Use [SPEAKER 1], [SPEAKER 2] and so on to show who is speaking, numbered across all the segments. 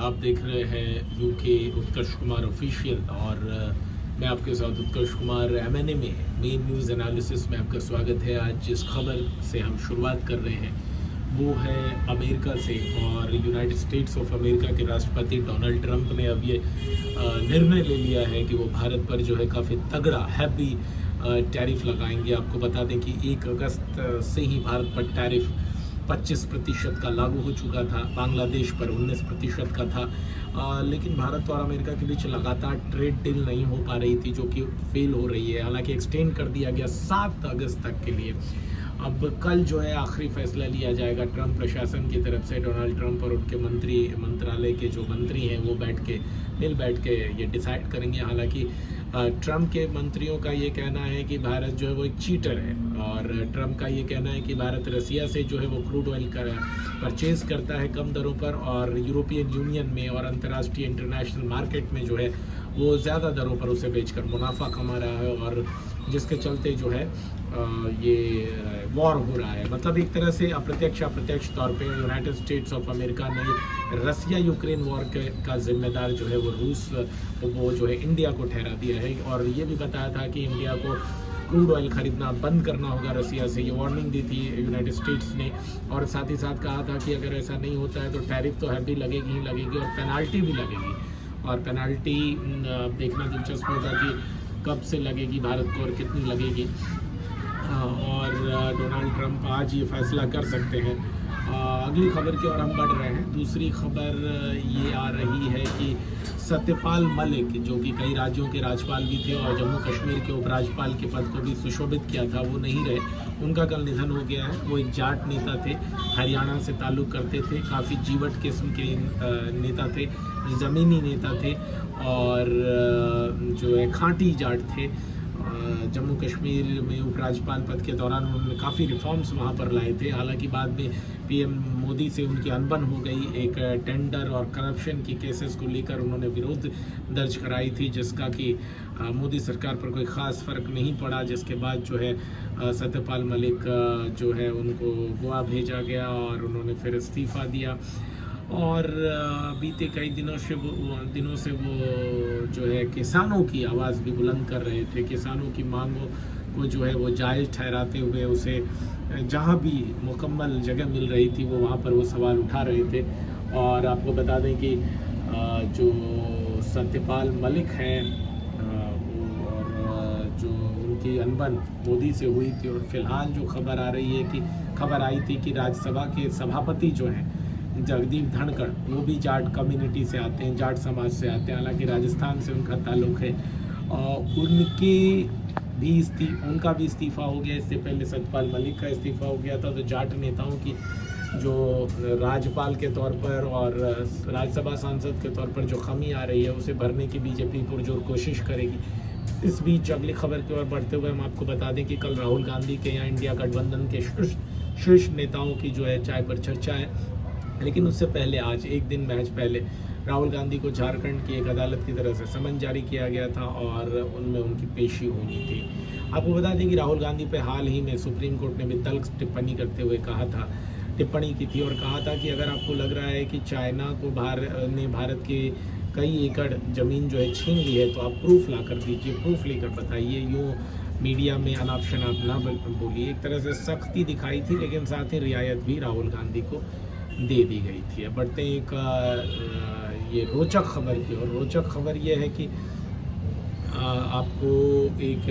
[SPEAKER 1] आप देख रहे हैं यूके उत्कर्ष कुमार ऑफिशियल और मैं आपके साथ उत्कर्ष कुमार एमएनए में मेन न्यूज़ एनालिसिस में आपका स्वागत है। आज जिस खबर से हम शुरुआत कर रहे हैं वो है अमेरिका से, और यूनाइटेड स्टेट्स ऑफ अमेरिका के राष्ट्रपति डोनाल्ड ट्रंप ने अब ये निर्णय ले लिया है कि वो भारत पर जो है काफ़ी तगड़ा हैवी टैरिफ लगाएंगे। आपको बता दें कि 1 अगस्त से ही भारत पर टैरिफ 25% का लागू हो चुका था, बांग्लादेश पर 19% का था। लेकिन भारत और अमेरिका के बीच लगातार ट्रेड डील नहीं हो पा रही थी, जो कि फेल हो रही है। हालांकि एक्सटेंड कर दिया गया 7 अगस्त तक के लिए। अब कल जो है आखिरी फैसला लिया जाएगा ट्रंप प्रशासन की तरफ से। डोनाल्ड ट्रंप और उनके मंत्रालय के जो मंत्री हैं वो बैठ के ये डिसाइड करेंगे। हालांकि ट्रंप के मंत्रियों का ये कहना है कि भारत जो है वो एक चीटर है, और ट्रंप का ये कहना है कि भारत रसिया से जो है वो क्रूड ऑयल परचेज करता है कम दरों पर, और यूरोपियन यूनियन में और अंतर्राष्ट्रीय इंटरनेशनल मार्केट में जो है वो ज़्यादा दरों पर उसे बेचकर मुनाफा कमा रहा है, और जिसके चलते जो है ये वॉर हो रहा है। मतलब एक तरह से अप्रत्यक्ष तौर पे यूनाइटेड स्टेट्स ऑफ अमेरिका ने रसिया यूक्रेन वॉर का जिम्मेदार जो है वो रूस वो जो है इंडिया को ठहरा दिया है, और ये भी बताया था कि इंडिया को क्रूड ऑयल खरीदना बंद करना होगा रसिया से। ये वार्निंग दी थी यूनाइटेड स्टेट्स ने, और साथ ही साथ कहा था कि अगर ऐसा नहीं होता है तो टैरिफ तो हैवी लगेगी ही लगेगी, और पेनाल्टी भी लगेगी। और पेनाल्टी देखना दिलचस्प होगा कि कब से लगेगी भारत को और कितनी लगेगी। और डोनाल्ड ट्रंप आज ये फैसला कर सकते हैं। अगली खबर की ओर हम बढ़ रहे हैं। दूसरी खबर ये आ रही है कि सत्यपाल मलिक, जो कि कई राज्यों के राज्यपाल भी थे और जम्मू कश्मीर के उपराज्यपाल के पद को भी सुशोभित किया था, वो नहीं रहे। उनका कल निधन हो गया है। वो एक जाट नेता थे, हरियाणा से ताल्लुक़ करते थे, काफ़ी जीवट किस्म के नेता थे, ज़मीनी नेता थे, और जो है खांटी जाट थे। जम्मू कश्मीर में उपराज्यपाल पद के दौरान उन्होंने काफ़ी रिफॉर्म्स वहाँ पर लाए थे। हालांकि बाद में पीएम मोदी से उनकी अनबन हो गई। एक टेंडर और करप्शन की केसेस को लेकर उन्होंने विरोध दर्ज कराई थी, जिसका कि मोदी सरकार पर कोई ख़ास फ़र्क नहीं पड़ा, जिसके बाद जो है सत्यपाल मलिक जो है उनको गोवा भेजा गया और उन्होंने फिर इस्तीफ़ा दिया। और बीते कई दिनों से वो जो है किसानों की आवाज़ भी बुलंद कर रहे थे। किसानों की मांगों को जो है वो जायज़ ठहराते हुए उसे जहाँ भी मुकम्मल जगह मिल रही थी वो वहाँ पर वो सवाल उठा रहे थे। और आपको बता दें कि जो सत्यपाल मलिक हैं और जो उनकी अनबन मोदी से हुई थी, और फिलहाल जो खबर आई थी कि राज्यसभा के सभापति जो हैं जगदीप धनखड़, वो भी जाट कम्युनिटी से आते हैं, जाट समाज से आते हैं। हालांकि राजस्थान से उनका ताल्लुक़ है, और उनका भी इस्तीफ़ा हो गया। इससे पहले सत्यपाल मलिक का इस्तीफ़ा हो गया था। तो जाट नेताओं की जो राज्यपाल के तौर पर और राज्यसभा सांसद के तौर पर जो कमी आ रही है उसे भरने की बीजेपी पुरजोर कोशिश करेगी। इस बीच अगली खबर की ओर बढ़ते हुए हम आपको बता दें कि कल राहुल गांधी के यहाँ इंडिया गठबंधन के शीर्ष नेताओं की जो है चाय पर चर्चा है। लेकिन उससे पहले आज एक दिन मैच पहले राहुल गांधी को झारखंड की एक अदालत की तरफ से समन जारी किया गया था, और उनमें उनकी पेशी होनी थी। आपको बता दें कि राहुल गांधी पे हाल ही में सुप्रीम कोर्ट ने भी तल्ख टिप्पणी करते हुए टिप्पणी की थी, और कहा था कि अगर आपको लग रहा है कि चाइना को भारत के कई एकड़ ज़मीन जो है छीन ली है तो आप प्रूफ ला कर दीजिए, प्रूफ लेकर बताइए। यूँ मीडिया में अनाप शनाप ना बोलिए। एक तरह से सख्ती दिखाई थी, लेकिन साथ ही रियायत भी राहुल गांधी को दे दी गई थी। अब बढ़ते हैं एक ये रोचक खबर की, और रोचक खबर ये है कि आपको एक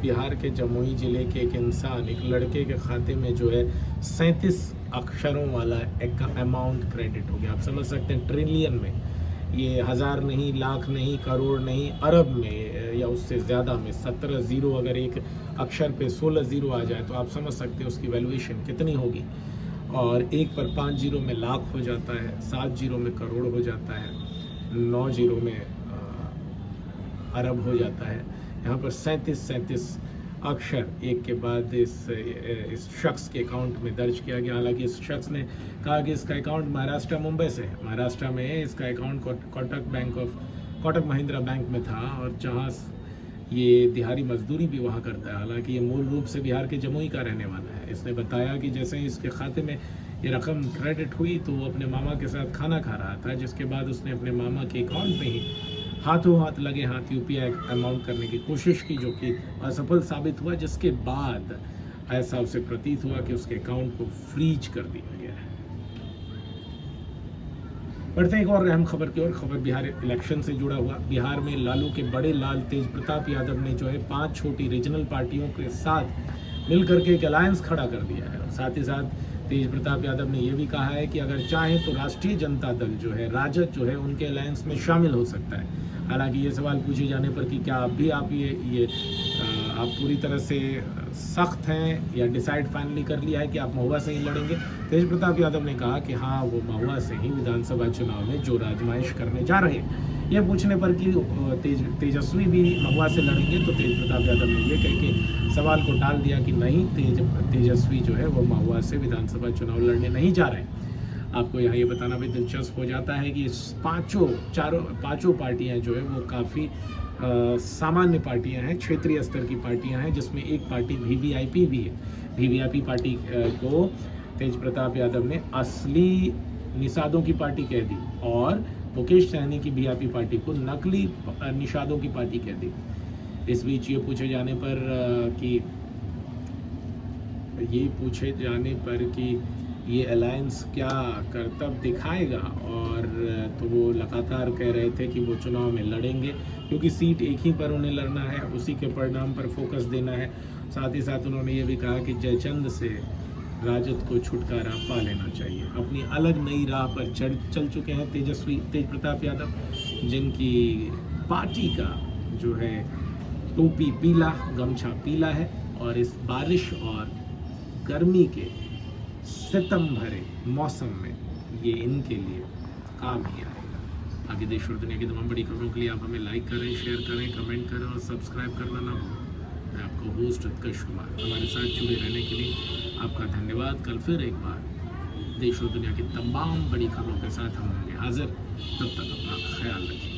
[SPEAKER 1] बिहार के जमुई ज़िले के एक इंसान, एक लड़के के खाते में जो है 37 अक्षरों वाला एक अमाउंट क्रेडिट हो गया। आप समझ सकते हैं ट्रिलियन में, ये हज़ार नहीं, लाख नहीं, करोड़ नहीं, अरब में या उससे ज़्यादा में 17 ज़ीरो, अगर एक अक्षर पे 16 ज़ीरो आ जाए तो आप समझ सकते हैं उसकी वैल्यूएशन कितनी होगी। और एक पर 5 जीरो में लाख हो जाता है, 7 जीरो में करोड़ हो जाता है, 9 जीरो में अरब हो जाता है। यहाँ पर 37 अक्षर एक के बाद इस शख्स के अकाउंट में दर्ज किया गया। हालांकि इस शख्स ने कहा कि इसका अकाउंट महाराष्ट्र मुंबई से है, महाराष्ट्र में है। इसका अकाउंट कोटक महिंद्रा बैंक में था, और जहाँ ये दिहाड़ी मजदूरी भी वहाँ करता है। हालांकि ये मूल रूप से बिहार के जमुई का रहने वाला है। इसने बताया कि जैसे ही इसके खाते में ये रकम क्रेडिट हुई तो वो अपने मामा के साथ खाना खा रहा था, जिसके बाद उसने अपने मामा के अकाउंट में ही हाथों हाथ लगे हाथ यूपीआई अमाउंट करने की कोशिश की, जो कि असफल साबित हुआ, जिसके बाद ऐसा उसे प्रतीत हुआ कि उसके अकाउंट को फ्रीज कर दिया गया है। बढ़ते हैं एक और अहम खबर की ओर। खबर बिहार इलेक्शन से जुड़ा हुआ। बिहार में लालू के बड़े लाल तेज प्रताप यादव ने जो है 5 छोटी रीजनल पार्टियों के साथ मिलकर के एक अलायंस खड़ा कर दिया है। और साथ ही साथ तेज प्रताप यादव ने यह भी कहा है कि अगर चाहें तो राष्ट्रीय जनता दल जो है, राजद जो है, उनके अलायंस में शामिल हो सकता है। हालांकि ये सवाल पूछे जाने पर कि क्या आप पूरी तरह से सख्त हैं या डिसाइड फाइनली कर लिया है कि आप महुआ से ही लड़ेंगे, तेज प्रताप यादव ने कहा कि हाँ, वो महुआ से ही विधानसभा चुनाव में जो आजमाइश करने जा रहे हैं। यह पूछने पर कि तेजस्वी भी महुआ से लड़ेंगे, तो तेज प्रताप यादव ने यह कह के सवाल को टाल दिया कि नहीं, तेजस्वी जो है वो महुआ से विधानसभा चुनाव लड़ने नहीं जा रहे हैं। आपको यहाँ ये बताना भी दिलचस्प हो जाता है कि इस पांचों पार्टियां जो है वो काफ़ी सामान्य पार्टियां हैं, क्षेत्रीय स्तर की पार्टियां हैं, जिसमें एक पार्टी वीवीआईपी भी है। वीवीआईपी पार्टी को तेज प्रताप यादव ने असली निषादों की पार्टी कह दी और मुकेश सहनी की वीआईपी पार्टी को नकली निषादों की पार्टी कह दी। इस बीच ये पूछे जाने पर कि ये अलायंस क्या करतब दिखाएगा, और तो वो लगातार कह रहे थे कि वो चुनाव में लड़ेंगे, क्योंकि सीट एक ही पर उन्हें लड़ना है, उसी के परिणाम पर फोकस देना है। साथ ही साथ उन्होंने ये भी कहा कि जयचंद से राजद को छुटकारा पा लेना चाहिए। अपनी अलग नई राह पर चल चुके हैं तेज प्रताप यादव, जिनकी पार्टी का जो है टोपी पीला, गमछा पीला है, और इस बारिश और गर्मी के सितम भरे मौसम में ये इनके लिए काम ही आएगा। आगे देश और दुनिया की तमाम बड़ी खबरों के लिए आप हमें लाइक करें, शेयर करें, कमेंट करें और सब्सक्राइब करना ना भूलें। मैं आपका होस्ट उत्कर्ष कुमार, हमारे साथ जुड़े रहने के लिए आपका धन्यवाद। कल फिर एक बार देश और दुनिया की तमाम बड़ी खबरों के साथ हम होंगे हाजिर। तब तक अपना ख्याल रखिए।